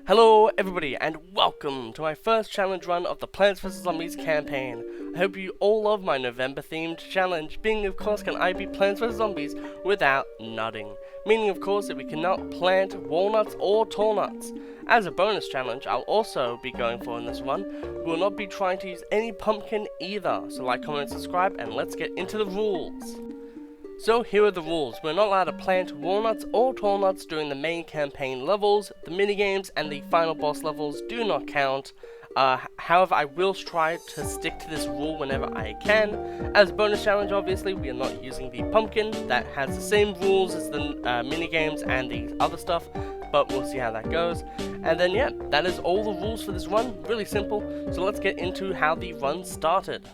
Hello everybody and welcome to my first challenge run of the Plants vs Zombies campaign. I hope you all love my November themed challenge, being of course can I beat Plants vs Zombies without nutting. Meaning of course that we cannot plant walnuts or tall nuts. As a bonus challenge I'll also be going for in this one, we will not be trying to use any pumpkin either, so like, comment, subscribe and let's get into the rules. So here are the rules. We're not allowed to plant walnuts or tall nuts during the main campaign levels. The minigames and the final boss levels do not count. However, I will try to stick to this rule whenever I can. As a bonus challenge, obviously, we are not using the pumpkin. That has the same rules as the minigames and the other stuff, but we'll see how that goes. And then yeah, that is all the rules for this run. Really simple. So let's get into how the run started.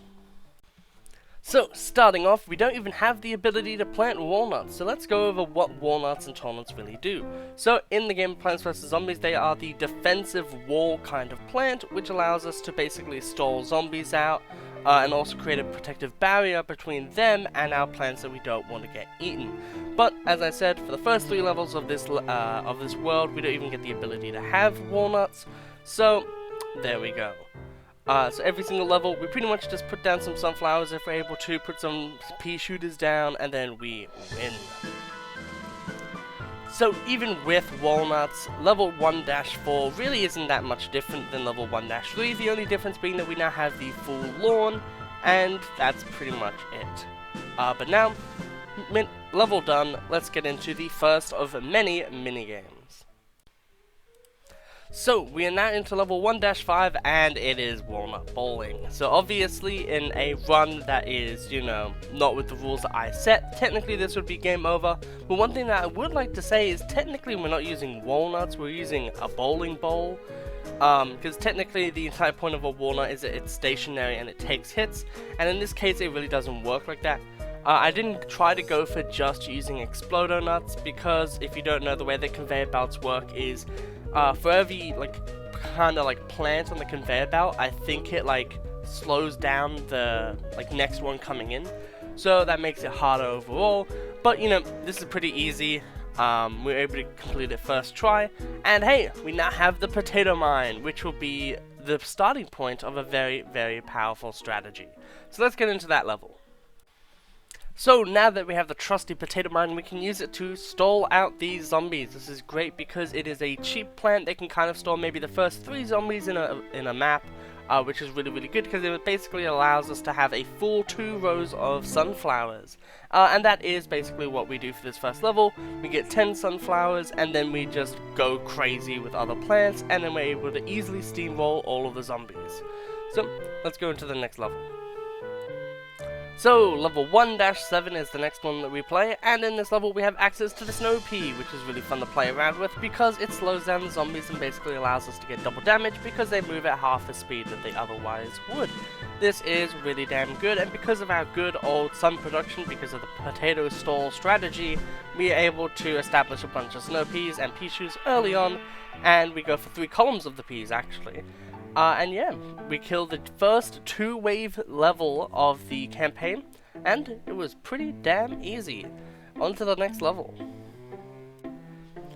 So, starting off, we don't even have the ability to plant walnuts, so let's go over what walnuts and tall nuts really do. So, in the game of Plants vs Zombies, they are the defensive wall kind of plant, which allows us to basically stall zombies out, and also create a protective barrier between them and our plants that we don't want to get eaten. But, as I said, for the first 3 levels of this world, we don't even get the ability to have walnuts, so there we go. So every single level, we pretty much just put down some sunflowers if we're able to, put some pea shooters down, and then we win. So even with walnuts, level 1-4 really isn't that much different than level 1-3, the only difference being that we now have the full lawn, and that's pretty much it. But now, level done, let's get into the first of many minigames. So, we are now into level 1-5 and it is walnut bowling. So obviously in a run that is, not with the rules that I set, technically this would be game over. But one thing that I would like to say is technically we're not using walnuts, we're using a bowling bowl. Because technically the entire point of a walnut is that it's stationary and it takes hits. And in this case it really doesn't work like that. I didn't try to go for just using Explodo nuts because if you don't know, the way the conveyor belts work is for every plant on the conveyor belt, I think it slows down the next one coming in, so that makes it harder overall. But this is pretty easy. We were able to complete it first try, and hey, we now have the potato mine, which will be the starting point of a very, very powerful strategy. So let's get into that level. So now that we have the trusty potato mine, we can use it to stall out these zombies. This is great because it is a cheap plant that can kind of stall maybe the first 3 zombies in a map, which is really, really good because it basically allows us to have a full 2 rows of sunflowers. And that is basically what we do for this first level. We get 10 sunflowers and then we just go crazy with other plants, and then we're able to easily steamroll all of the zombies. So let's go into the next level. So, level 1-7 is the next one that we play, and in this level we have access to the Snow Pea, which is really fun to play around with because it slows down the zombies and basically allows us to get double damage because they move at half the speed that they otherwise would. This is really damn good, and because of our good old sun production, because of the potato stall strategy, we are able to establish a bunch of Snow Peas and pea shoots early on, and we go for 3 columns of the peas actually. And yeah, we killed the first 2-wave level of the campaign, and it was pretty damn easy. On to the next level.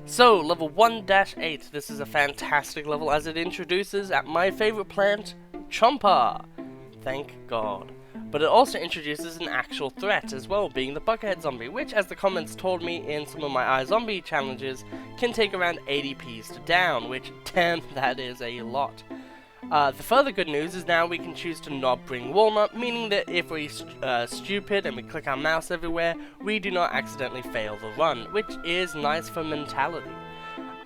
So, level 1-8, this is a fantastic level as it introduces my favorite plant, Chomper. Thank God. But it also introduces an actual threat as well, being the Buckethead zombie, which, as the comments told me in some of my iZombie challenges, can take around 80 Ps to down, which, damn, that is a lot. The further good news is now we can choose to not bring walnut, meaning that if we're stupid and we click our mouse everywhere, we do not accidentally fail the run, which is nice for mentality.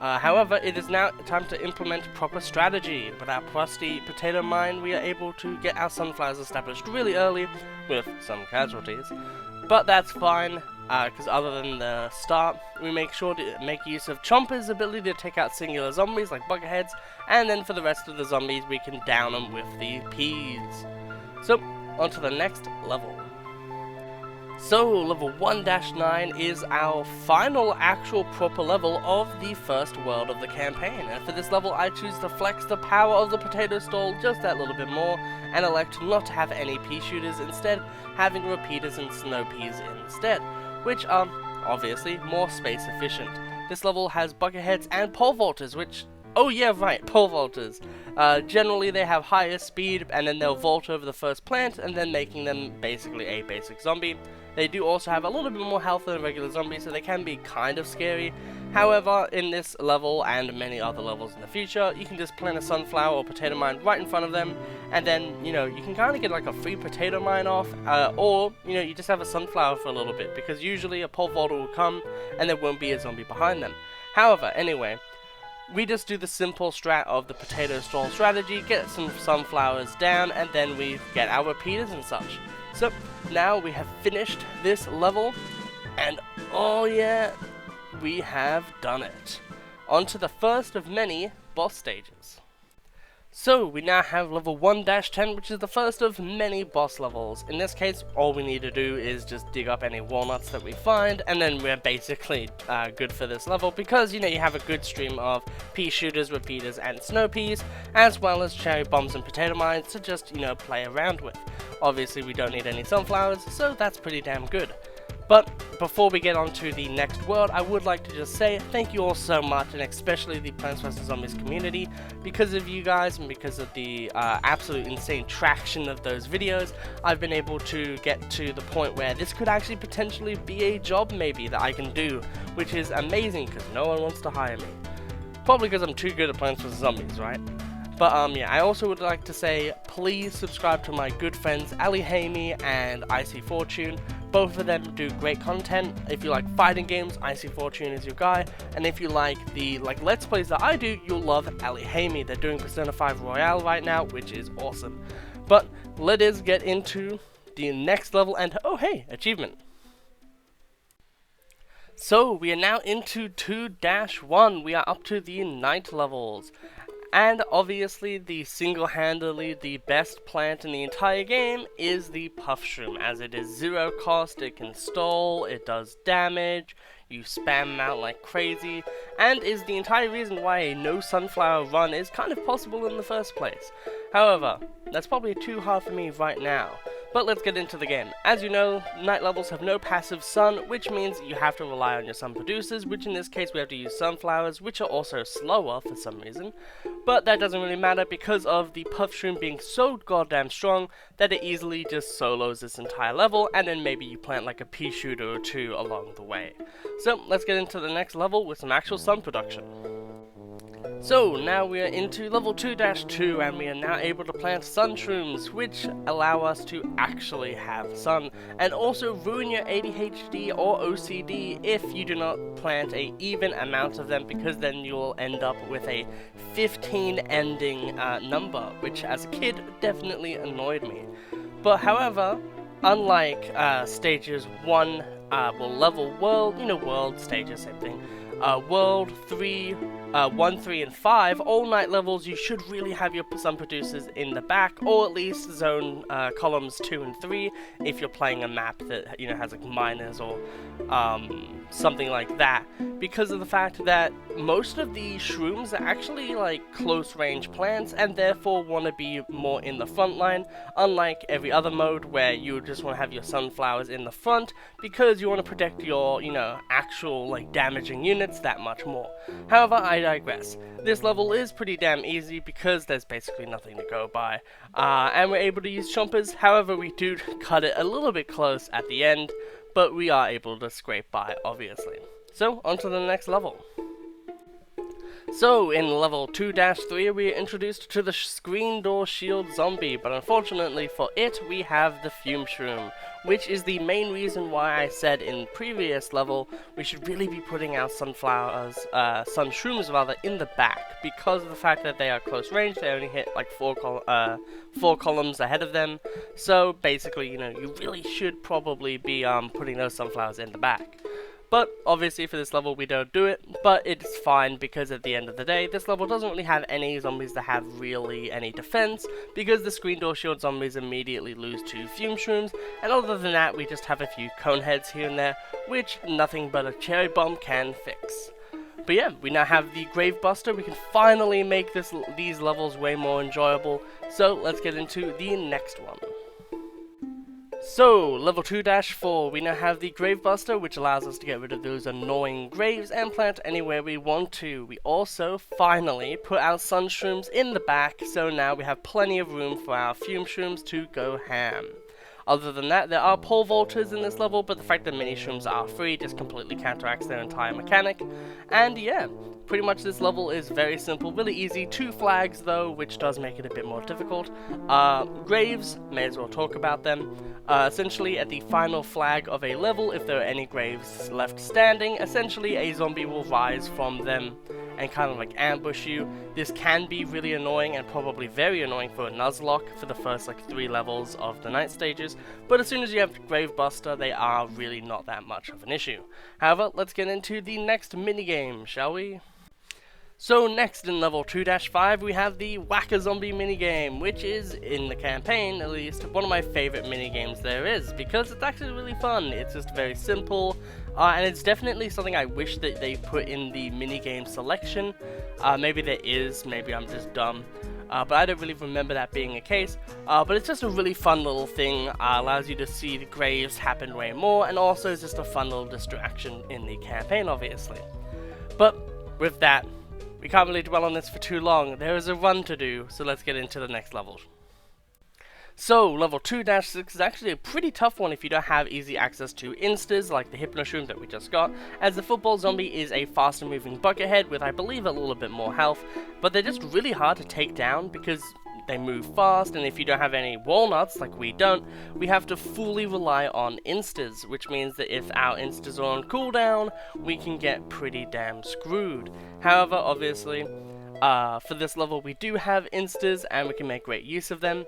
However, it is now time to implement proper strategy. With our trusty potato mine, we are able to get our sunflowers established really early, with some casualties. But that's fine, because other than the start, we make sure to make use of Chomper's ability to take out singular zombies like Bucketheads, and then for the rest of the zombies we can down them with the peas. So, on to the next level. So, level 1-9 is our final actual proper level of the first world of the campaign, and for this level I choose to flex the power of the potato stall just that little bit more, and elect not to have any pea shooters, instead having repeaters and snow peas instead, which are obviously more space efficient. This level has Bucketheads and pole vaulters, which Oh yeah, right, pole vaulters. Generally they have higher speed, and then they'll vault over the first plant, and then making them basically a basic zombie. They do also have a little bit more health than a regular zombie, so they can be kind of scary. However, in this level, and many other levels in the future, you can just plant a sunflower or potato mine right in front of them, and then, you know, you can kind of get like a free potato mine off, or, you know, you just have a sunflower for a little bit, because usually a pole vaulter will come, and there won't be a zombie behind them. However, anyway, we just do the simple strat of the potato stall strategy, get some sunflowers down, and then we get our repeaters and such. So, now we have finished this level, and oh yeah, we have done it. On to the first of many boss stages. So, we now have level 1-10, which is the first of many boss levels. In this case, all we need to do is just dig up any walnuts that we find, and then we're basically good for this level, because, you know, you have a good stream of pea shooters, repeaters, and snow peas, as well as cherry bombs and potato mines to just, you know, play around with. Obviously, we don't need any sunflowers, so that's pretty damn good. But before we get on to the next world, I would like to just say thank you all so much, and especially the Plants vs. Zombies community. Because of you guys and because of the absolute insane traction of those videos, I've been able to get to the point where this could actually potentially be a job maybe that I can do, which is amazing because no one wants to hire me. Probably because I'm too good at Plants vs. Zombies, right? But yeah, I also would like to say, please subscribe to my good friends Ali Hamey and Icy Fortune. Both of them do great content. If you like fighting games, Icy Fortune is your guy. And if you like the Let's Plays that I do, you'll love Ali Hamey. They're doing Persona 5 Royale right now, which is awesome. But let us get into the next level, and oh hey, achievement. So we are now into 2-1. We are up to the night levels. And obviously, the single-handedly the best plant in the entire game is the Puff Shroom, as it is 0 cost, it can stall, it does damage, you spam them out like crazy, and is the entire reason why a no sunflower run is kind of possible in the first place. However, that's probably too hard for me right now. But let's get into the game. As you know, night levels have no passive sun, which means you have to rely on your sun producers, which in this case we have to use sunflowers, which are also slower for some reason. But that doesn't really matter because of the Puff Shroom being so goddamn strong that it easily just solos this entire level, and then maybe you plant like a pea shooter or two along the way. So let's get into the next level with some actual sun production. So now we are into level 2-2, and we are now able to plant sun shrooms, which allow us to actually have sun, and also ruin your ADHD or OCD if you do not plant a even amount of them, because then you'll end up with a 15 ending number, which as a kid definitely annoyed me. But however, unlike stages 1, level world, you know, world, stages, same thing, world 3, 1, 3, and 5, all night levels, you should really have your sun producers in the back, or at least zone columns 2 and 3 if you're playing a map that, you know, has like miners or something like that, because of the fact that most of the shrooms are actually like close range plants and therefore want to be more in the front line, unlike every other mode where you just want to have your sunflowers in the front because you want to protect your, you know, actual like damaging units that much more. However, I digress. This level is pretty damn easy because there's basically nothing to go by, and we're able to use chompers. However, we do cut it a little bit close at the end, but we are able to scrape by, obviously. So, on to the next level. So, in level 2-3, we are introduced to the Screen Door Shield Zombie, but unfortunately for it, we have the Fume Shroom, which is the main reason why I said in previous level we should really be putting our sunflowers, sun shrooms rather, in the back, because of the fact that they are close range. They only hit like 4 columns ahead of them, so basically, you know, you really should probably be putting those sunflowers in the back. But obviously for this level we don't do it, but it's fine because at the end of the day this level doesn't really have any zombies that have really any defense, because the Screen Door Shield zombies immediately lose to Fume Shrooms, and other than that we just have a few cone heads here and there, which nothing but a cherry bomb can fix. But yeah, we now have the Grave Buster. We can finally make these levels way more enjoyable, so let's get into the next one. So, level 2-4, we now have the Gravebuster, which allows us to get rid of those annoying graves and plant anywhere we want to. We also, finally, put our Sun Shrooms in the back, so now we have plenty of room for our Fume Shrooms to go ham. Other than that, there are pole vaulters in this level, but the fact that mini shrooms are free just completely counteracts their entire mechanic. And yeah, pretty much this level is very simple, really easy. 2 flags though, which does make it a bit more difficult. Graves, may as well talk about them. Essentially, at the final flag of a level, if there are any graves left standing, essentially a zombie will rise from them and kind of like ambush you. This can be really annoying and probably very annoying for a Nuzlocke for the first like 3 levels of the night stages, but as soon as you have Gravebuster, they are really not that much of an issue. However, let's get into the next minigame, shall we? So next in level 2-5 we have the Whack-A-Zombie minigame, which is, in the campaign at least, one of my favourite minigames there is, because it's actually really fun. It's just very simple, and it's definitely something I wish that they put in the minigame selection. Maybe there is, maybe I'm just dumb. But I don't really remember that being a case. But it's just a really fun little thing, allows you to see the graves happen way more, and also is just a fun little distraction in the campaign, obviously. But with that, we can't really dwell on this for too long. There is a run to do, so let's get into the next level. So, level 2-6 is actually a pretty tough one if you don't have easy access to instas like the Hypnoshroom that we just got, as the football zombie is a faster moving buckethead with, I believe, a little bit more health, but they're just really hard to take down because they move fast, and if you don't have any walnuts, like we don't, we have to fully rely on instas, which means that if our instas are on cooldown, we can get pretty damn screwed. However, obviously, for this level we do have instas, and we can make great use of them.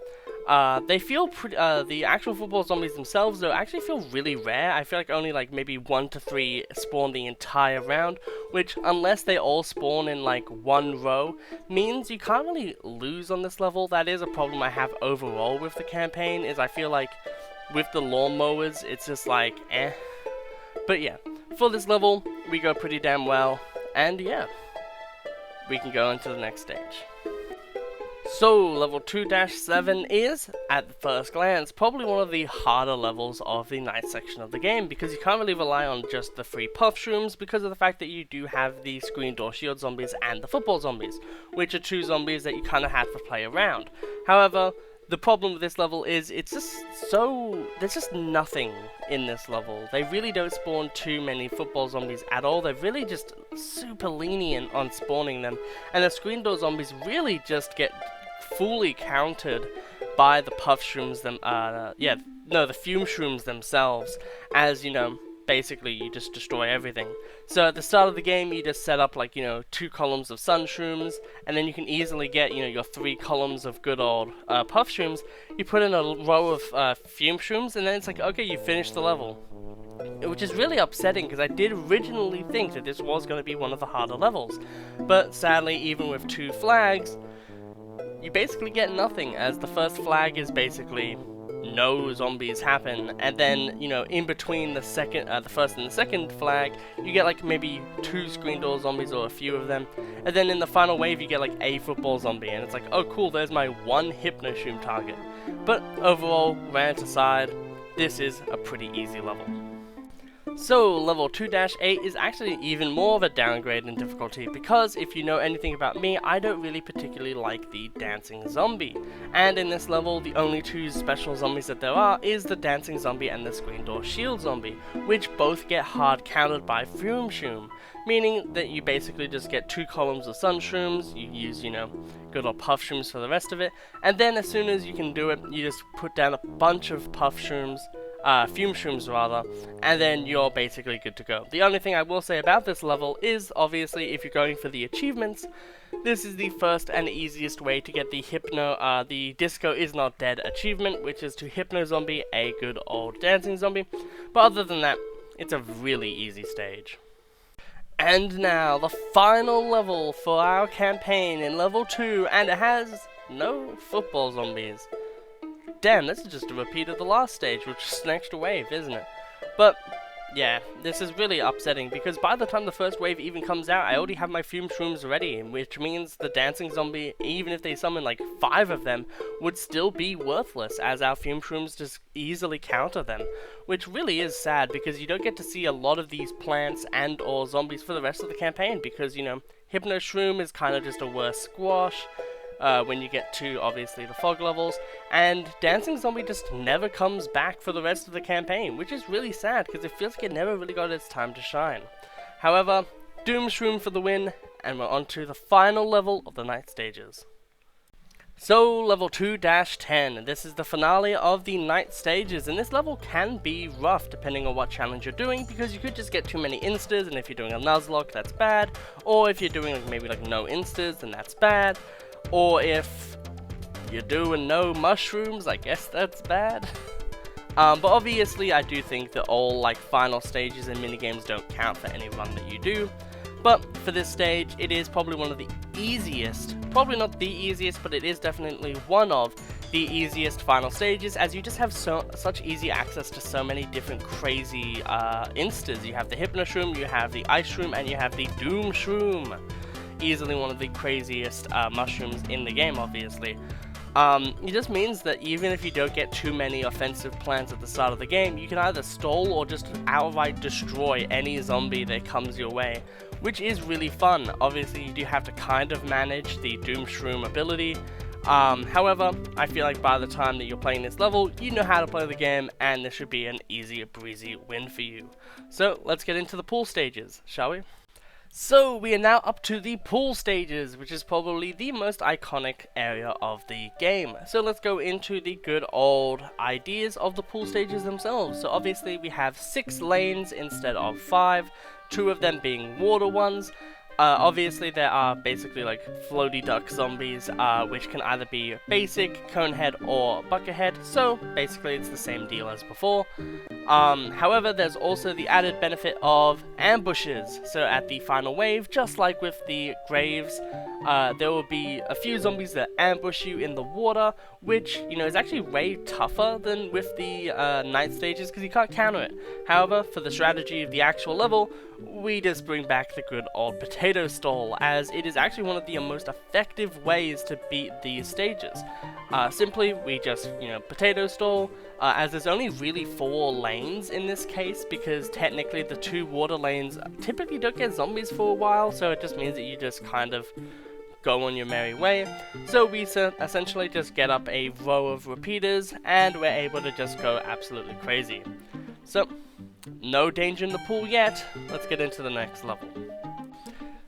They feel the actual football zombies themselves though actually feel really rare. I feel like only like maybe 1 to 3 spawn the entire round, which unless they all spawn in like one row, means you can't really lose on this level. That is a problem I have overall with the campaign, is I feel like with the lawnmowers it's just like eh. But yeah, for this level we go pretty damn well, and yeah, we can go into the next stage. So, level 2-7 is, at the first glance, probably one of the harder levels of the night section of the game, because you can't really rely on just the free puff shrooms because of the fact that you do have the screen door shield zombies and the football zombies, which are 2 zombies that you kind of have to play around. However, the problem with this level is it's just there's just nothing in this level. They really don't spawn too many football zombies at all. They're really just super lenient on spawning them, and the screen door zombies really just get fully countered by the puff shrooms the fume shrooms themselves, as you know, basically you just destroy everything. So at the start of the game you just set up like, 2 columns of sun shrooms, and then you can easily get, your 3 columns of good old puff shrooms. You put in a row of fume shrooms, and then it's like, okay, you finished the level. Which is really upsetting, because I did originally think that this was going to be one of the harder levels. But sadly, even with 2 flags, you basically get nothing, as the first flag is basically no zombies happen, and then, in between the first and the second flag, you get like maybe 2 screen door zombies or a few of them, and then in the final wave you get like a football zombie, and it's like, oh cool, there's my 1 Hypnoshroom target. But overall, rant aside, this is a pretty easy level. So, level 2-8 is actually even more of a downgrade in difficulty, because if you know anything about me, I don't really particularly like the dancing zombie. And in this level, the only 2 special zombies that there are is the dancing zombie and the screen door shield zombie, which both get hard countered by fume shroom, meaning that you basically just get 2 columns of sun shrooms, you use, good old puff shrooms for the rest of it, and then as soon as you can do it, you just put down a bunch of puff shrooms, fume shrooms rather, and then you're basically good to go. The only thing I will say about this level is, obviously, if you're going for the achievements, this is the first and easiest way to get the Disco Is Not Dead achievement, which is to Hypno Zombie a good old dancing zombie, but other than that, it's a really easy stage. And now, the final level for our campaign in level 2, and it has no football zombies. Damn, this is just a repeat of the last stage, which is an extra wave, isn't it? But, Yeah, this is really upsetting because by the time the first wave even comes out, I already have my fume shrooms ready, which means the dancing zombie, even if they summon like 5 of them, would still be worthless as our fume shrooms just easily counter them, which really is sad because you don't get to see a lot of these plants and or zombies for the rest of the campaign because, you know, Hypno Shroom is kind of just a worse squash. When you get to, obviously, the fog levels, and Dancing Zombie just never comes back for the rest of the campaign, which is really sad, because it feels like it never really got its time to shine. However, Doom Shroom for the win, and we're on to the final level of the night stages. So, level 2-10, this is the finale of the night stages, and this level can be rough depending on what challenge you're doing, because you could just get too many instas, and if you're doing a Nuzlocke, that's bad, or if you're doing like maybe like no instas, then that's bad. Or if you're doing no mushrooms, I guess that's bad. But obviously I do think that all like final stages and minigames don't count for any run that you do. But for this stage, it is probably one of the easiest, probably not the easiest, but it is definitely one of the easiest final stages, as you just have such easy access to so many different crazy instas. You have the Hypno Shroom, you have the Ice Shroom, and you have the Doom Shroom. Easily one of the craziest mushrooms in the game, obviously. It just means that even if you don't get too many offensive plans at the start of the game, you can either stall or just outright destroy any zombie that comes your way, which is really fun. Obviously, you do have to kind of manage the Doom Shroom ability. However, I feel like by the time that you're playing this level, you know how to play the game, and this should be an easy breezy win for you. So, let's get into the pool stages, shall we? So we are now up to the pool stages, which is probably the most iconic area of the game. So let's go into the good old ideas of the pool stages themselves. So obviously we have 6 lanes instead of 5, 2 of them being water ones. Obviously there are basically like floaty duck zombies, which can either be basic, conehead, or buckethead, so basically it's the same deal as before. However, there's also the added benefit of ambushes, so at the final wave, just like with the graves, there will be a few zombies that ambush you in the water, which, you know, is actually way tougher than with the night stages, because you can't counter it. However, for the strategy of the actual level, we just bring back the good old potato stall, as it is actually one of the most effective ways to beat these stages. Simply, we just, you know, potato stall, as there's only really 4 lanes in this case, because technically the 2 water lanes typically don't get zombies for a while, so it just means that you just kind of go on your merry way. So we essentially just get up a row of repeaters, and we're able to just go absolutely crazy. So, no danger in the pool yet, let's get into the next level.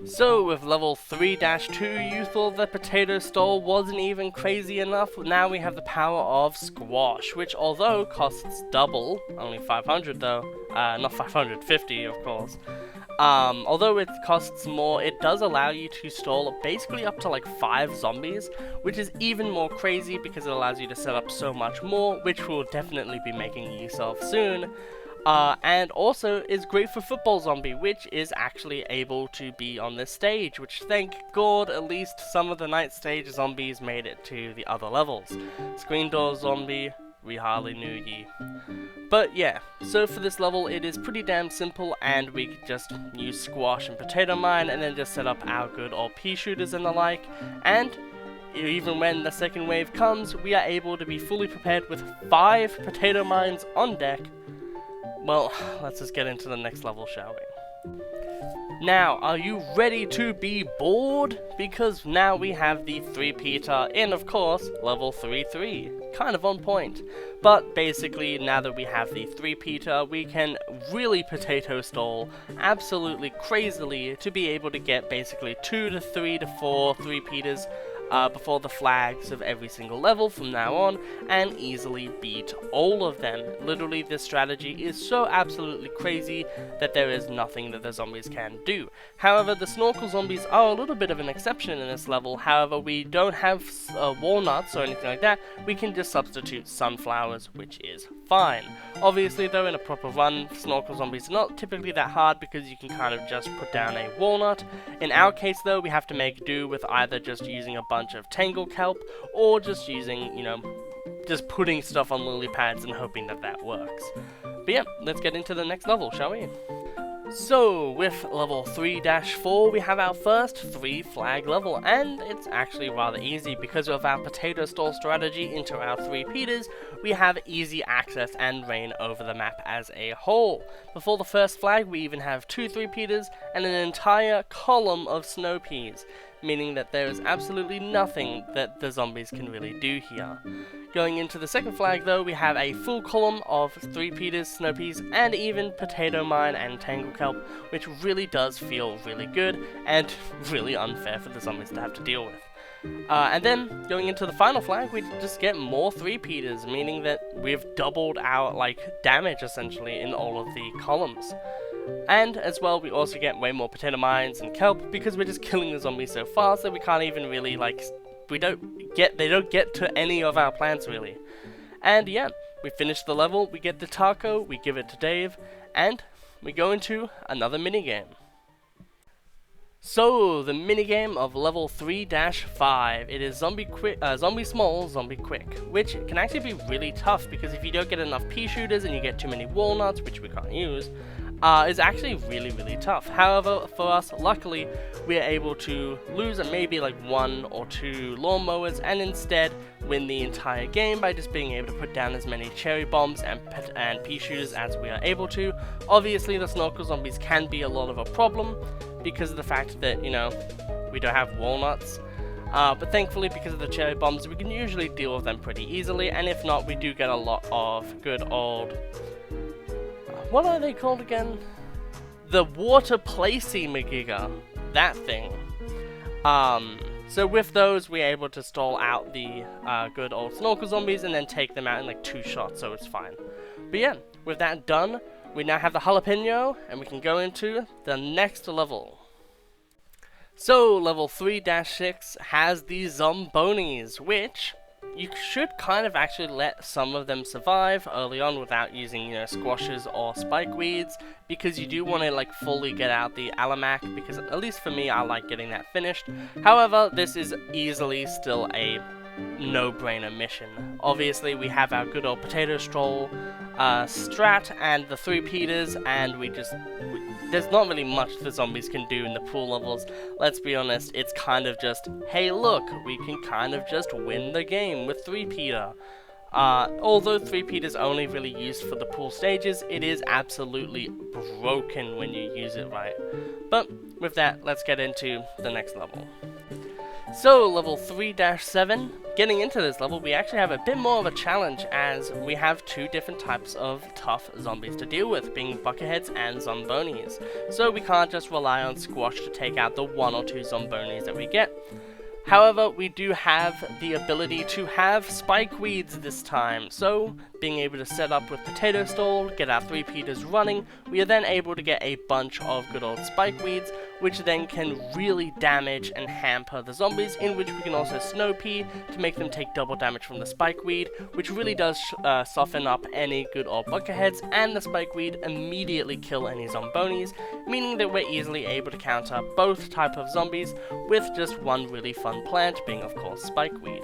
So, with level 3-2, you thought the potato stall wasn't even crazy enough. Now we have the power of squash, which although costs double, only 500 though, not 550 of course. Although it costs more, it does allow you to stall basically up to like 5 zombies, which is even more crazy because it allows you to set up so much more, which we'll definitely be making use of soon. And also is great for Football Zombie, which is actually able to be on this stage, which thank God at least some of the night stage zombies made it to the other levels. Screen Door Zombie, we hardly knew ye. But yeah, so for this level it is pretty damn simple, and we could just use Squash and Potato Mine and then just set up our good old pea shooters and the like, and even when the second wave comes, we are able to be fully prepared with 5 potato mines on deck. Well, let's just get into the next level, shall we? Now, are you ready to be bored? Because now we have the 3-peater in, of course, level 3-3. Kind of on point. But basically, now that we have the 3-peater, we can really potato stall absolutely crazily to be able to get basically 2 to 3 to 4 3-peters before the flags of every single level from now on, and easily beat all of them. Literally, this strategy is so absolutely crazy that there is nothing that the zombies can do. However, the snorkel zombies are a little bit of an exception in this level. However, we don't have walnuts or anything like that. We can just substitute sunflowers, which is fine. Obviously, though, in a proper run, snorkel zombies are not typically that hard because you can kind of just put down a walnut. In our case, though, we have to make do with either just using a bunch of tangle kelp or just using, you know, just putting stuff on lily pads and hoping that that works. But yeah, let's get into the next level, shall we? So, with level 3-4, we have our first 3 flag level, and it's actually rather easy because of our potato stall strategy into our 3 Peters, we have easy access and reign over the map as a whole. Before the first flag, we even have 2 3 Peters and an entire column of snow peas, meaning that there is absolutely nothing that the zombies can really do here. Going into the second flag though, we have a full column of 3 Peters, snow peas, and even potato mine and tangle kelp, which really does feel really good and really unfair for the zombies to have to deal with. And then, going into the final flag, we just get more 3 Peters, meaning that we've doubled our, damage essentially in all of the columns. And as well, we also get way more potato mines and kelp because we're just killing the zombies so fast that we can't even really, they don't get to any of our plants really. And yeah, we finish the level, we get the taco, we give it to Dave, and we go into another minigame. So, the minigame of level 3-5, it is zombie small, zombie quick, which can actually be really tough because if you don't get enough pea shooters and you get too many walnuts, which we can't use, is actually really tough. However, for us, luckily, we are able to lose maybe 1 or 2 lawnmowers and instead win the entire game by just being able to put down as many cherry bombs and pea shooters as we are able to. Obviously, the snorkel zombies can be a lot of a problem because of the fact that, we don't have walnuts. But thankfully, because of the cherry bombs, we can usually deal with them pretty easily, and if not, we do get a lot of good old... what are they called again? The water placey magiga. That thing. So with those, we're able to stall out the good old snorkel zombies and then take them out in 2 shots, so it's fine. But yeah, with that done, we now have the jalapeno, and we can go into the next level. So, level 3-6 has the zombonis, which you should kind of actually let some of them survive early on without using, squashes or spike weeds, because you do want to fully get out the Alamac, because at least for me, I like getting that finished. However, this is easily still a no-brainer mission. Obviously, we have our good old potato stroll strat and the 3 Peters, and there's not really much the zombies can do in the pool levels. Let's be honest, it's kind of just, hey look, we can kind of just win the game with 3 Peter. Although 3 Peter is only really used for the pool stages, it is absolutely broken when you use it right. But with that, let's get into the next level. So, level 3-7, getting into this level, we actually have a bit more of a challenge as we have 2 different types of tough zombies to deal with, being bucketheads and zombonis. So we can't just rely on squash to take out the 1 or 2 zombonis that we get. However, we do have the ability to have spike weeds this time, so being able to set up with potato stall, get our 3 Peters running, we are then able to get a bunch of good old spike weeds, which then can really damage and hamper the zombies, in which we can also snow pea to make them take double damage from the spike weed, which really does soften up any good old bucketheads, and the spike weed immediately kill any zombonis, meaning that we're easily able to counter both type of zombies with just one really fun plant, being of course spike weed.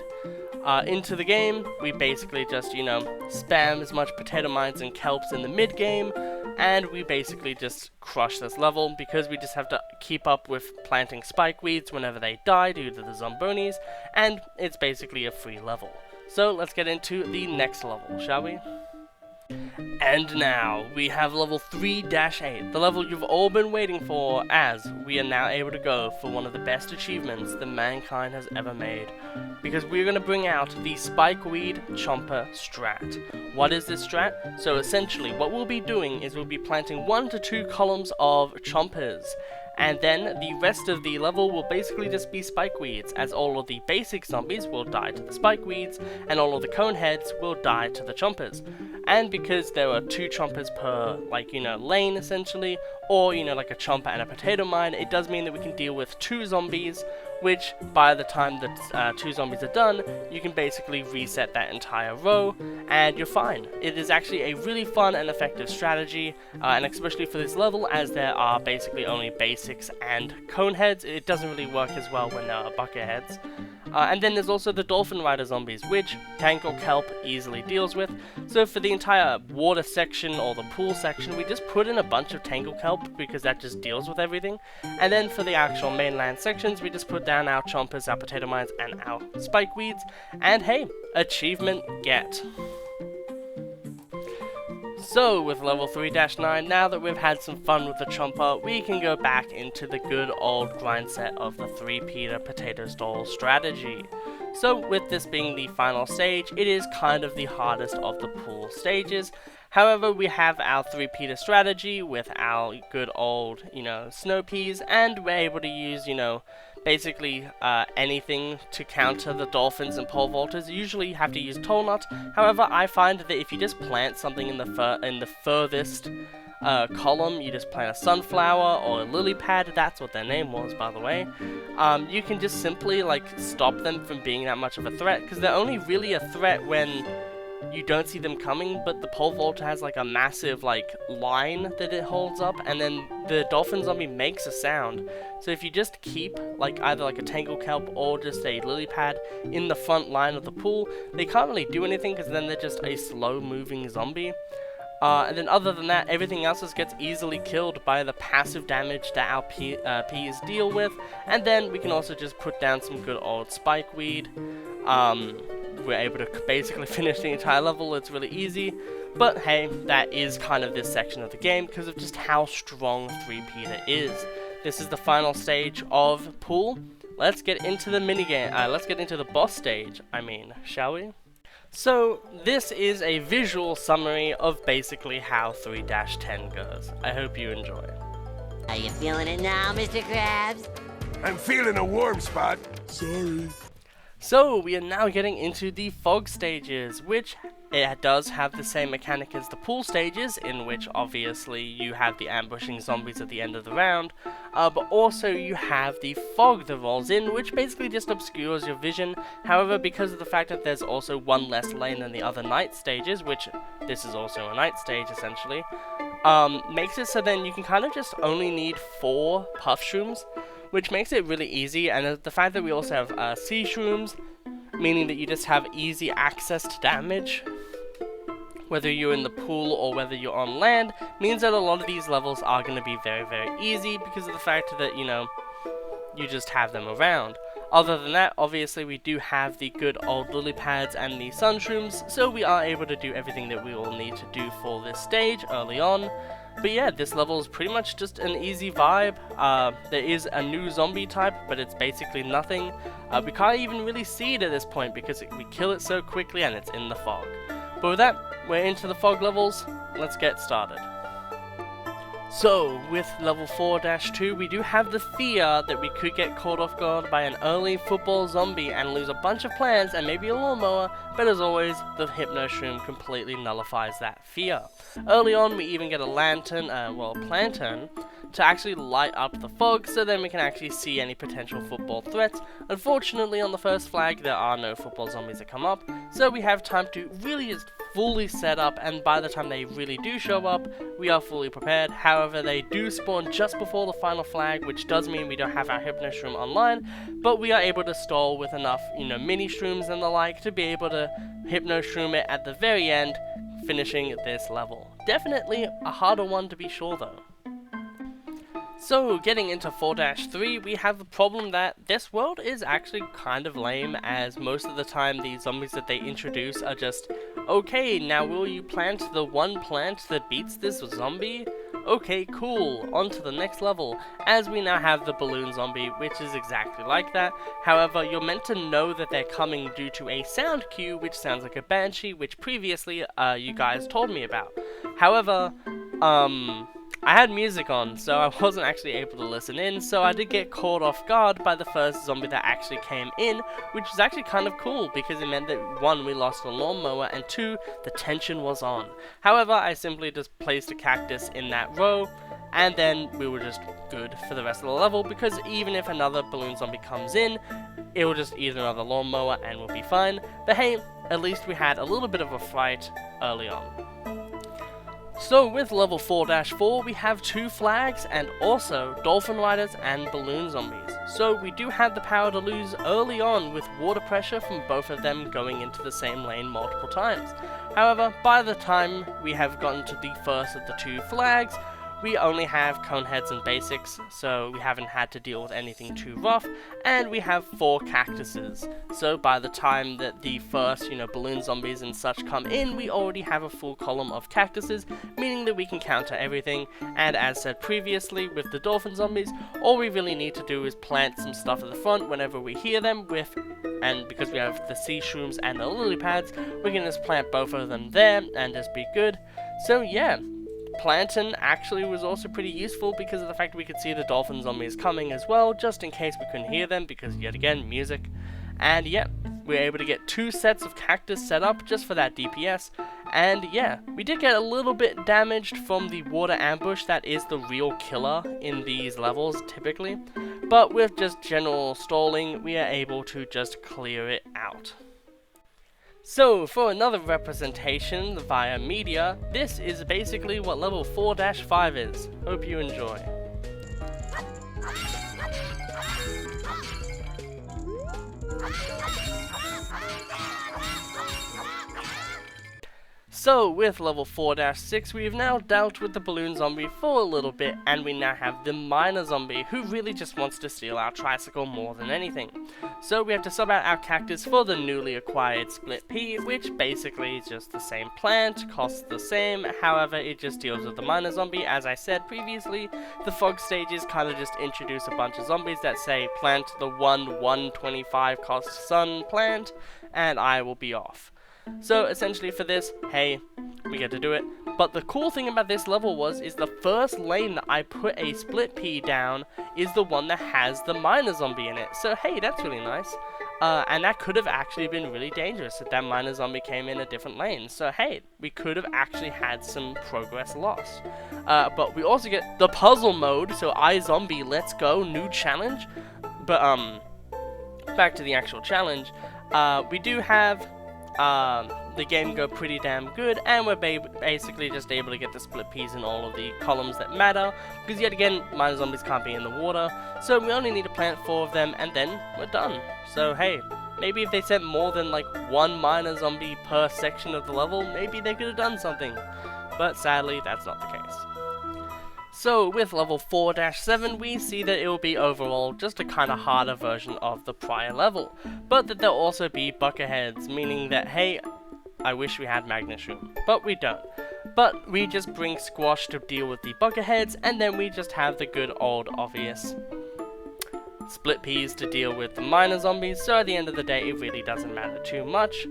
Into the game, we basically just, spam as much potato mines and kelps in the mid-game, and we basically just crush this level because we just have to keep up with planting spike weeds whenever they die due to the zombonis, and it's basically a free level. So let's get into the next level, shall we? And now, we have level 3-8, the level you've all been waiting for, as we are now able to go for one of the best achievements that mankind has ever made. Because we're going to bring out the Spikeweed Chomper strat. What is this strat? So essentially, what we'll be doing is we'll be planting 1 to 2 columns of chompers. And then the rest of the level will basically just be spikeweeds, as all of the basic zombies will die to the spikeweeds, and all of the coneheads will die to the chompers. And because there are 2 chompers per, lane essentially, or, like a chomper and a potato mine, it does mean that we can deal with 2 zombies which by the time that 2 zombies are done, you can basically reset that entire row, and you're fine. It is actually a really fun and effective strategy, and especially for this level, as there are basically only basics and cone heads, it doesn't really work as well when there are bucket heads. And then there's also the Dolphin Rider zombies, which Tank or Kelp easily deals with. So for the entire water section or the pool section, we just put in a bunch of Tank or Kelp because that just deals with everything. And then for the actual mainland sections, we just put down our Chompers, our Potato Mines, and our Spike Weeds. And hey, achievement get. So, with level 3-9, now that we've had some fun with the Chomper, we can go back into the good old grind set of the 3-peater potato stall strategy. So, with this being the final stage, it is kind of the hardest of the pool stages. However, we have our 3-peater strategy with our good old, snow peas, and we're able to use, basically anything to counter the dolphins and pole vaulters. Usually you have to use Tall Nut. However, I find that if you just plant something in the furthest column, you just plant a sunflower or a lily pad, that's what their name was, by the way, you can just simply stop them from being that much of a threat, because they're only really a threat when you don't see them coming, but the pole vaulter has a massive line that it holds up, and then the dolphin zombie makes a sound. So if you just keep either a Tangle Kelp or just a lily pad in the front line of the pool, they can't really do anything because then they're just a slow moving zombie. And then other than that, everything else just gets easily killed by the passive damage that our peas deal with. And then we can also just put down some good old Spike Weed. We're able to basically finish the entire level. It's really easy, but hey, that is kind of this section of the game because of just how strong 3-peater is. This is the final stage of pool. Let's get into the minigame. Let's get into the boss stage, shall we? So, this is a visual summary of basically how 3-10 goes. I hope you enjoy. Are you feeling it now, Mr. Krabs? I'm feeling a warm spot. Sorry. So, we are now getting into the fog stages, which it does have the same mechanic as the pool stages, in which obviously you have the ambushing zombies at the end of the round, but also you have the fog that rolls in, which basically just obscures your vision. However, because of the fact that there's also one less lane than the other night stages, which this is also a night stage essentially, makes it so then you can kind of just only need 4 puff shrooms, which makes it really easy. And the fact that we also have sea shrooms, meaning that you just have easy access to damage, whether you're in the pool or whether you're on land, means that a lot of these levels are going to be very, very easy because of the fact that, you just have them around. Other than that, obviously we do have the good old lily pads and the sun shrooms, so we are able to do everything that we will need to do for this stage early on. But yeah, this level is pretty much just an easy vibe. There is a new zombie type, but it's basically nothing. We can't even really see it at this point because we kill it so quickly and it's in the fog. But with that, we're into the fog levels. Let's get started. So, with level 4-2, we do have the fear that we could get caught off guard by an early football zombie and lose a bunch of plants and maybe a lawnmower, but as always, the Hypno Shroom completely nullifies that fear. Early on, we even get a lantern, plantain, to actually light up the fog, so then we can actually see any potential football threats. Unfortunately, on the first flag, there are no football zombies that come up, so we have time to really just fully set up, and by the time they really do show up, we are fully prepared. However, they do spawn just before the final flag, which does mean we don't have our Hypno Shroom online, but we are able to stall with enough, mini shrooms and the like to be able to Hypno Shroom it at the very end, finishing this level. Definitely a harder one to be sure though. So, getting into 4-3, we have the problem that this world is actually kind of lame, as most of the time the zombies that they introduce are just, okay, now will you plant the one plant that beats this zombie? Okay, cool, on to the next level, as we now have the balloon zombie, which is exactly like that. However, you're meant to know that they're coming due to a sound cue, which sounds like a banshee, which previously you guys told me about. However, I had music on, so I wasn't actually able to listen in, so I did get caught off guard by the first zombie that actually came in, which was actually kind of cool, because it meant that 1, we lost a lawnmower, and 2, the tension was on. However, I simply just placed a cactus in that row, and then we were just good for the rest of the level, because even if another balloon zombie comes in, it will just eat another lawnmower and we'll be fine. But hey, at least we had a little bit of a fight early on. So with level 4-4, we have 2 flags and also dolphin riders and balloon zombies. So we do have the power to lose early on with water pressure from both of them going into the same lane multiple times. However, by the time we have gotten to the first of the 2 flags, we only have coneheads and basics, so we haven't had to deal with anything too rough, and we have 4 cactuses. So by the time that the first, balloon zombies and such come in, we already have a full column of cactuses, meaning that we can counter everything. And as said previously with the dolphin zombies, all we really need to do is plant some stuff at the front whenever we hear them and because we have the sea shrooms and the lily pads, we can just plant both of them there and just be good. So yeah. Planting actually was also pretty useful because of the fact we could see the dolphin zombies coming as well, just in case we couldn't hear them because, yet again, music. And yeah, we were able to get 2 sets of cactus set up just for that DPS. And yeah, we did get a little bit damaged from the water ambush that is the real killer in these levels typically. But with just general stalling, we are able to just clear it out. So, for another representation via media, this is basically what level 4-5 is. Hope you enjoy. So, with level 4-6, we have now dealt with the balloon zombie for a little bit, and we now have the miner zombie, who really just wants to steal our tricycle more than anything. So we have to sub out our cactus for the newly acquired split pea, which basically is just the same plant, costs the same, however it just deals with the miner zombie. As I said previously, the fog stages kind of just introduce a bunch of zombies that say plant the 125 cost sun plant, and I will be off. So essentially for this, hey, we get to do it. But the cool thing about this level is the first lane that I put a split pea down is the one that has the miner zombie in it. So hey, that's really nice. And that could have actually been really dangerous if that miner zombie came in a different lane. So hey, we could have actually had some progress lost. But we also get the puzzle mode, so iZombie, let's go, new challenge. But back to the actual challenge, we do have the game go pretty damn good, and we're basically just able to get the split peas in all of the columns that matter, because yet again, miner zombies can't be in the water, so we only need to plant 4 of them, and then we're done. So hey, maybe if they sent more than like 1 miner zombie per section of the level, maybe they could have done something, but sadly, that's not the case. So with level 4-7, we see that it will be overall just a kind of harder version of the prior level, but that there'll also be bucketheads, meaning that, hey, I wish we had Magnet Shroom, but we don't. But we just bring Squash to deal with the bucketheads, and then we just have the good old obvious split peas to deal with the miner zombies, so at the end of the day it really doesn't matter too much.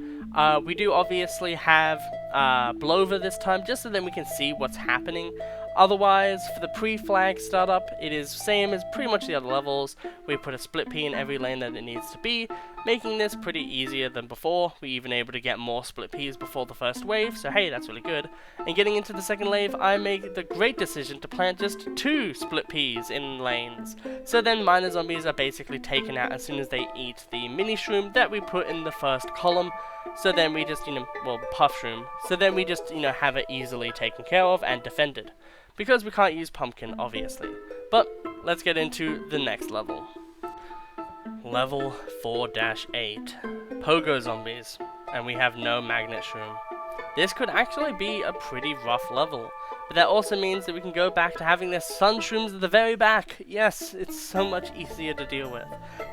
We do obviously have Blover this time, just so then we can see what's happening. Otherwise, for the pre-flag startup, it is same as pretty much the other levels. We put a split pea in every lane that it needs to be, making this pretty easier than before. We even able to get more split peas before the first wave, so hey, that's really good. And getting into the second wave, I make the great decision to plant just 2 split peas in lanes. So then miner zombies are basically taken out as soon as they eat the mini shroom that we put in the first column. So then we just, puff shroom. So then we just, have it easily taken care of and defended. Because we can't use pumpkin, obviously. But let's get into the next level. Level 4-8. Pogo zombies. And we have no magnet shroom. This could actually be a pretty rough level. But that also means that we can go back to having the sun shrooms at the very back. Yes, it's so much easier to deal with.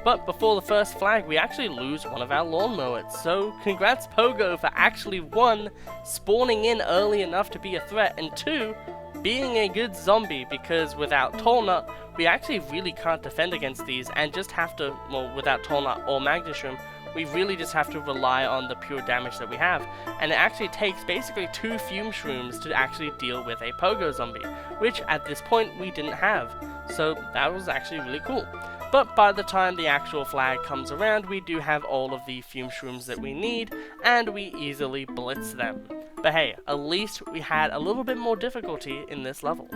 But before the first flag, we actually lose one of our lawnmowers. So congrats Pogo for actually 1, spawning in early enough to be a threat, and 2, being a good zombie, because without Tallnut, we actually really can't defend against these and just have to, well, without Tallnut or Magnet Shroom, we really just have to rely on the pure damage that we have. And it actually takes basically 2 Fume Shrooms to actually deal with a Pogo zombie, which at this point we didn't have. So that was actually really cool. But by the time the actual flag comes around, we do have all of the Fume Shrooms that we need, and we easily blitz them. But hey, at least we had a little bit more difficulty in this level.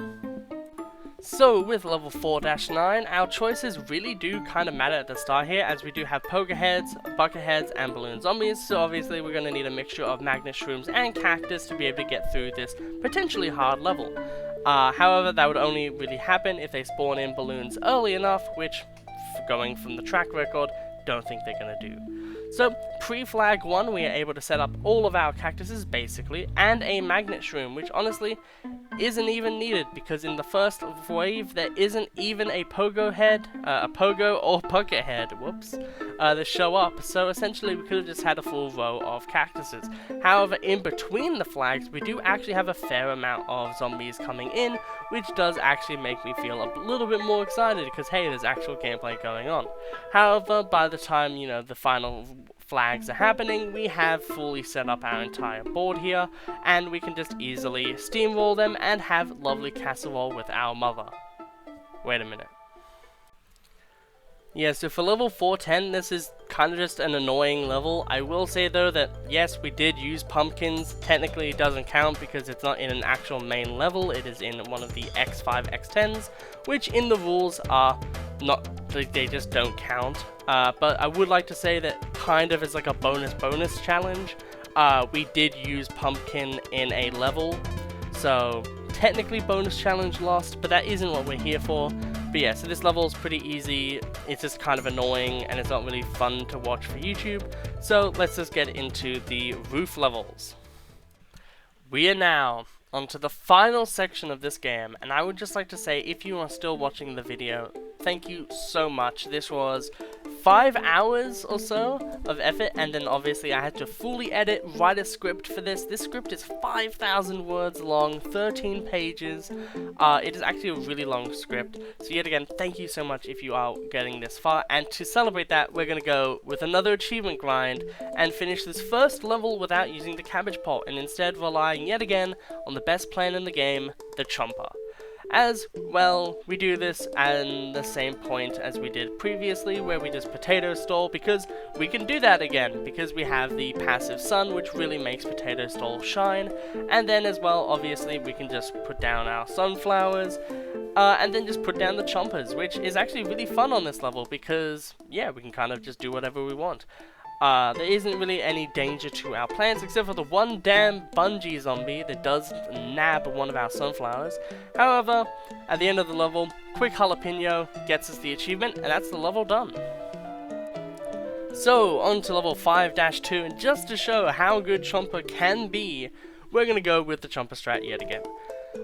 So with level 4-9, our choices really do kind of matter at the start here, as we do have poker heads, bucket heads, and balloon zombies, so obviously we're going to need a mixture of magnet shrooms and cactus to be able to get through this potentially hard level. However, that would only really happen if they spawn in balloons early enough, which, going from the track record, don't think they're going to do. So, pre-flag 1, we are able to set up all of our cactuses, basically, and a magnet shroom, which honestly isn't even needed, because in the first wave, there isn't even a pogo head, a pogo or bucket head, whoops, that show up, so essentially we could have just had a full row of cactuses. However, in between the flags, we do actually have a fair amount of zombies coming in, which does actually make me feel a little bit more excited, because hey, there's actual gameplay going on. However, by the time, you know, the final flags are happening, we have fully set up our entire board here, and we can just easily steamroll them and have lovely casserole with our mother. Wait a minute. Yeah, so for level 410, this is kind of just an annoying level. I will say though that yes, we did use pumpkins. Technically it doesn't count because it's not in an actual main level, it is in one of the X5, X10s, which in the rules are not, they just don't count. But I would like to say that kind of as like a bonus challenge, we did use pumpkin in a level, so technically bonus challenge lost, but that isn't what we're here for. But yeah, so this level is pretty easy, it's just kind of annoying, and it's not really fun to watch for YouTube, so let's just get into the roof levels. We are now onto the final section of this game, and I would just like to say, if you are still watching the video, thank you so much. This was 5 hours or so of effort, and then obviously I had to fully edit, write a script for this. This script is 5,000 words long, 13 pages. It is actually a really long script, so yet again, thank you so much if you are getting this far, and to celebrate that, we're going to go with another achievement grind and finish this first level without using the cabbage pot, and instead relying yet again on the best plan in the game, the chomper. As well, we do this at the same point as we did previously, where we just potato stall, because we can do that again, because we have the passive sun, which really makes potato stall shine, and then as well, obviously, we can just put down our sunflowers, and then just put down the chompers, which is actually really fun on this level, because, yeah, we can kind of just do whatever we want. There isn't really any danger to our plants, except for the one damn bungee zombie that does nab one of our sunflowers. However, at the end of the level, quick jalapeno gets us the achievement, and that's the level done. So, on to level 5-2, and just to show how good Chomper can be, we're going to go with the Chomper strat yet again.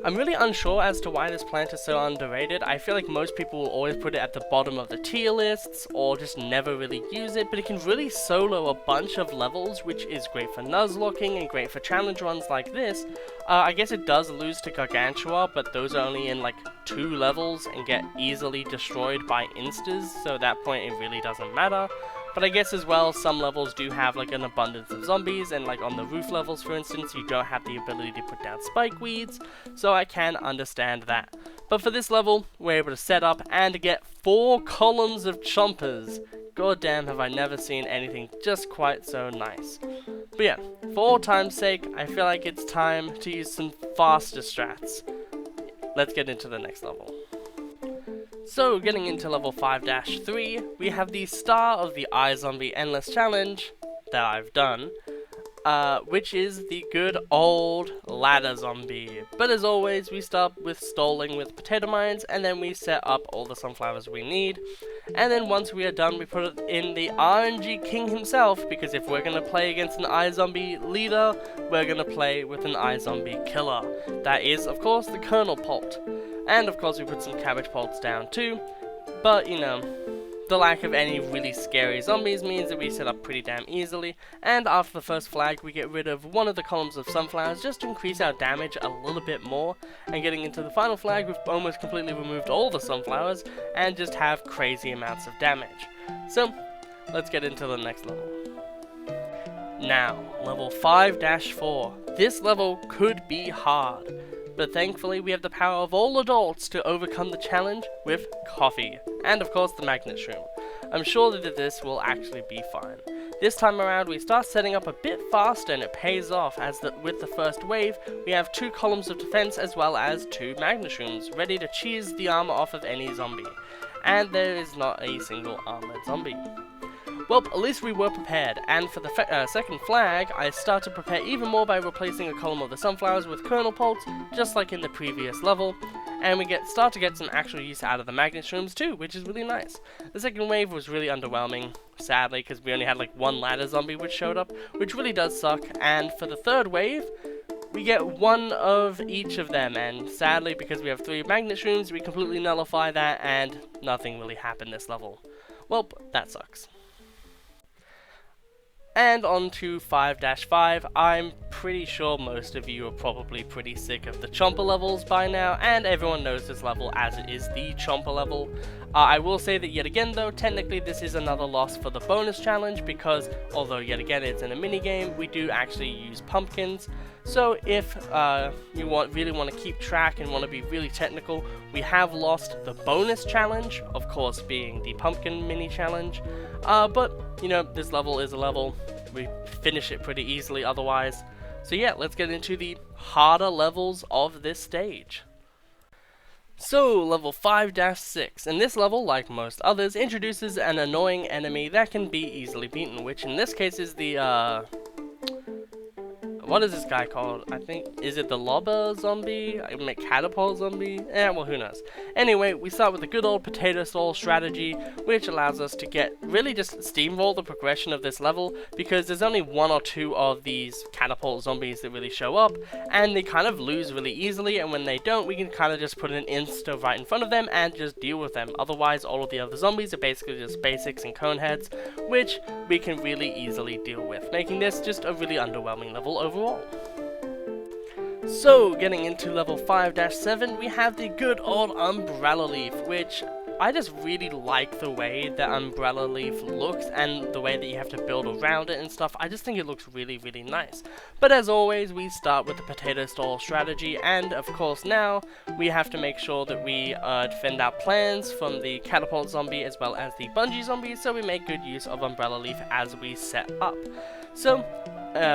I'm really unsure as to why this plant is so underrated. I feel like most people will always put it at the bottom of the tier lists, or just never really use it, but it can really solo a bunch of levels, which is great for Nuzlocking and great for challenge runs like this. I guess it does lose to Gargantua, but those are only in like 2 levels and get easily destroyed by instas, so at that point it really doesn't matter. But I guess as well, some levels do have like an abundance of zombies, and like on the roof levels for instance, you don't have the ability to put down spike weeds, so I can understand that. But for this level, we're able to set up and get 4 columns of chompers. God damn, have I never seen anything just quite so nice. But yeah, for all time's sake, I feel like it's time to use some faster strats. Let's get into the next level. So, getting into level 5-3, we have the Star of the iZombie Endless Challenge that I've done, which is the good old ladder zombie. But as always, we start with stalling with potato mines, and then we set up all the sunflowers we need. And then once we are done, we put it in the RNG King himself, because if we're going to play against an iZombie leader, we're going to play with an iZombie killer. That is, of course, the Colonel Polt. And of course we put some cabbage poults down too, but you know, the lack of any really scary zombies means that we set up pretty damn easily, and after the first flag we get rid of one of the columns of sunflowers just to increase our damage a little bit more, and getting into the final flag we've almost completely removed all the sunflowers and just have crazy amounts of damage. So, let's get into the next level. Now, level 5-4. This level could be hard, but thankfully we have the power of all adults to overcome the challenge with coffee, and of course the magnet shroom. I'm sure that this will actually be fine. This time around we start setting up a bit faster and it pays off as with the first wave we have 2 columns of defense as well as 2 Magneshrooms ready to cheese the armor off of any zombie. And there is not a single armored zombie. Well, at least we were prepared, and for the second flag, I start to prepare even more by replacing a column of the sunflowers with kernel pods, just like in the previous level, and we start to get some actual use out of the Magneshrooms too, which is really nice. The second wave was really underwhelming, sadly, because we only had like 1 ladder zombie which showed up, which really does suck, and for the third wave, we get 1 of each of them, and sadly, because we have 3 Magneshrooms, we completely nullify that, and nothing really happened this level. Well, that sucks. And on to 5-5, I'm pretty sure most of you are probably pretty sick of the Chomper levels by now, and everyone knows this level as it is the Chomper level. I will say that yet again though, technically this is another loss for the bonus challenge because, although yet again it's in a minigame, we do actually use pumpkins. So if you really want to keep track and want to be really technical, we have lost the bonus challenge, of course being the pumpkin mini challenge. But, you know, this level is a level, we finish it pretty easily otherwise. So yeah, let's get into the harder levels of this stage. So, level 5-6, and this level, like most others, introduces an annoying enemy that can be easily beaten, which in this case is the, what is this guy called? I think, is it the lobber zombie? Catapult zombie? Well, who knows. Anyway, we start with the good old potato stall strategy, which allows us to really just steamroll the progression of this level, because there's only 1 or 2 of these catapult zombies that really show up, and they kind of lose really easily, and when they don't, we can kind of just put an insta right in front of them and just deal with them. Otherwise, all of the other zombies are basically just basics and cone heads, which we can really easily deal with, making this just a really underwhelming level overall. So, getting into level 5-7, we have the good old Umbrella Leaf, which I just really like the way that Umbrella Leaf looks and the way that you have to build around it and stuff. I just think it looks really, really nice. But as always, we start with the potato stall strategy, and of course now, we have to make sure that we defend our plans from the catapult zombie as well as the bungee zombie, so we make good use of Umbrella Leaf as we set up. So,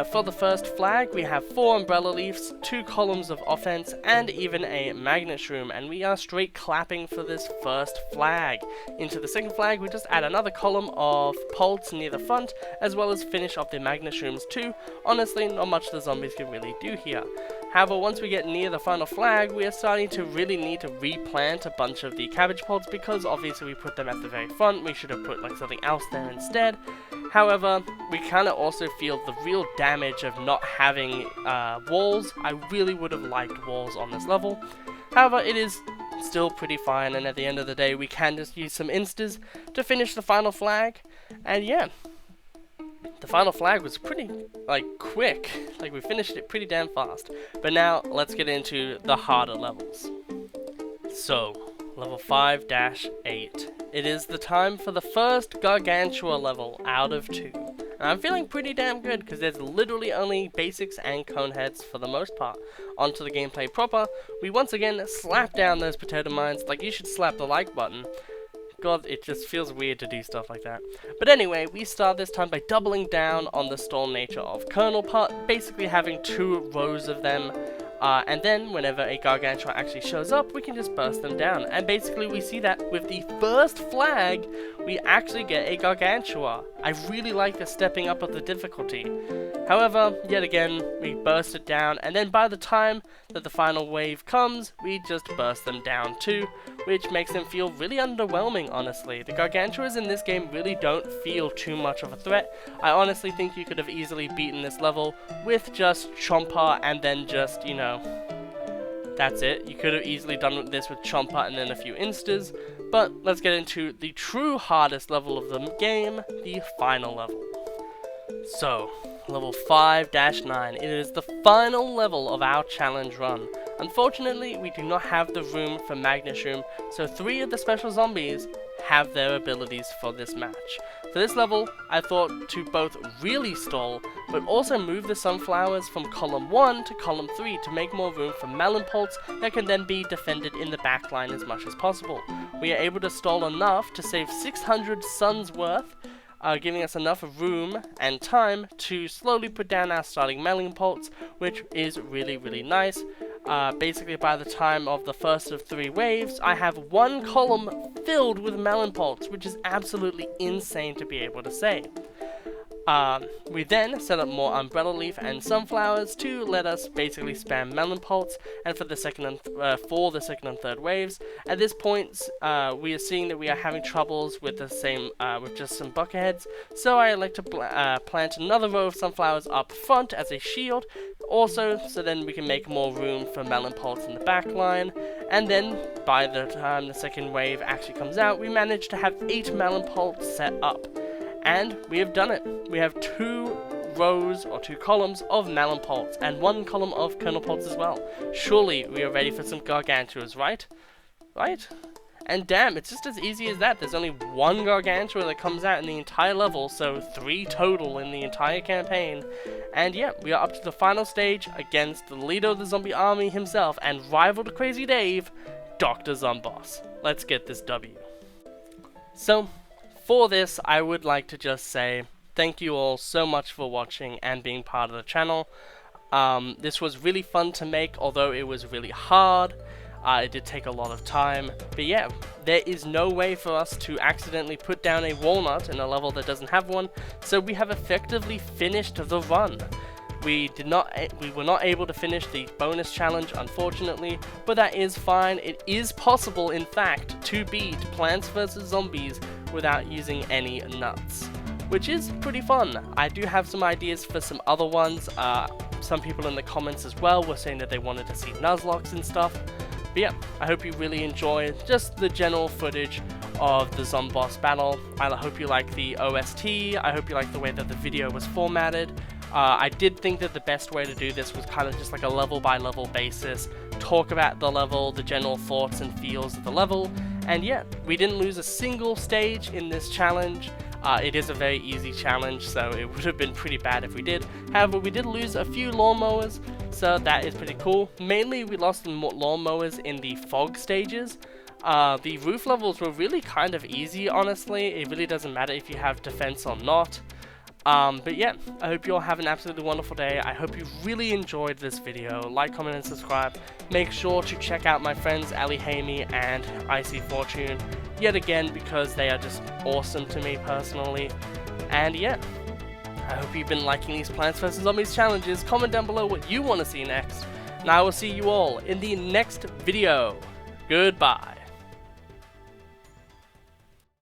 for the first flag, we have 4 Umbrella Leafs, 2 columns of offense, and even a Magneshroom, and we are straight clapping for this first flag. Into the second flag, we just add another column of Pulse near the front, as well as finish off the Magneshrooms too. Honestly, not much the zombies can really do here. However, once we get near the final flag, we are starting to really need to replant a bunch of the cabbage pods, because obviously we put them at the very front. We should have put like something else there instead. However, we kind of also feel the real damage of not having walls. I really would have liked walls on this level. However, it is still pretty fine, and at the end of the day, we can just use some instas to finish the final flag. And yeah, the final flag was pretty, quick. Like, we finished it pretty damn fast. But now, let's get into the harder levels. So, level 5-8. It is the time for the first Gargantua level out of 2. And I'm feeling pretty damn good, because there's literally only basics and cone heads for the most part. Onto the gameplay proper, we once again slap down those potato mines. Like, you should slap the like button. God, it just feels weird to do stuff like that. But anyway, we start this time by doubling down on the stall nature of Kernel Pot, basically having 2 rows of them. And then, whenever a Gargantua actually shows up, we can just burst them down. And basically, we see that with the first flag, we actually get a Gargantua. I really like the stepping up of the difficulty. However, yet again, we burst it down, and then by the time that the final wave comes, we just burst them down too, which makes them feel really underwhelming, honestly. The Gargantuas in this game really don't feel too much of a threat. I honestly think you could have easily beaten this level with just Chomper and then just, you know, that's it. You could have easily done this with Chomper and then a few instas, but let's get into the true hardest level of the game, the final level. So, level 5-9. It is the final level of our challenge run. Unfortunately, we do not have the room for Magneshroom, so 3 of the special zombies have their abilities for this match. For this level, I thought to both really stall, but also move the sunflowers from column 1 to column 3 to make more room for melon pulse that can then be defended in the back line as much as possible. We are able to stall enough to save 600 suns worth, giving us enough room and time to slowly put down our starting Melonpults, which is really, really nice. Basically, by the time of the first of 3 waves, I have 1 column filled with Melonpults, which is absolutely insane to be able to say. We then set up more Umbrella Leaf and Sunflowers to let us basically spam Melonpults, and for the second and third waves. At this point, we are seeing that we are having troubles with the same, with just some Bucketheads, so I like to plant another row of Sunflowers up front as a shield, also so then we can make more room for Melonpults in the back line. And then, by the time the second wave actually comes out, we managed to have 8 Melonpults set up. And we have done it. We have 2 rows or 2 columns of Melonpults and 1 column of Kernelpults as well. Surely we are ready for some Gargantuas, right? Right? And damn, it's just as easy as that. There's only 1 Gargantua that comes out in the entire level, so 3 total in the entire campaign. And yeah, we are up to the final stage against the leader of the zombie army himself and rival to Crazy Dave, Dr. Zomboss. Let's get this W. So, for this, I would like to just say thank you all so much for watching and being part of the channel. This was really fun to make, although it was really hard. It did take a lot of time. But yeah, there is no way for us to accidentally put down a walnut in a level that doesn't have one, so we have effectively finished the run. We were not able to finish the bonus challenge, unfortunately, but that is fine. It is possible, in fact, to beat Plants vs. Zombies without using any nuts, which is pretty fun. I do have some ideas for some other ones. Some people in the comments as well were saying that they wanted to see Nuzlocke and stuff. But yeah, I hope you really enjoy just the general footage of the Zomboss battle. I hope you like the OST. I hope you like the way that the video was formatted. I did think that the best way to do this was kind of just like a level by level basis, talk about the level, the general thoughts and feels of the level, and yeah, we didn't lose a single stage in this challenge. It is a very easy challenge, so it would have been pretty bad if we did. However, we did lose a few lawnmowers, so that is pretty cool. Mainly, we lost the lawnmowers in the fog stages. The roof levels were really kind of easy, honestly. It really doesn't matter if you have defense or not. But yeah, I hope you all have an absolutely wonderful day. I hope you really enjoyed this video. Like, comment, and subscribe. Make sure to check out my friends Ali Hamey and Icy Fortune yet again, because they are just awesome to me personally. And yeah, I hope you've been liking these Plants vs. Zombies challenges. Comment down below what you want to see next. And I will see you all in the next video. Goodbye.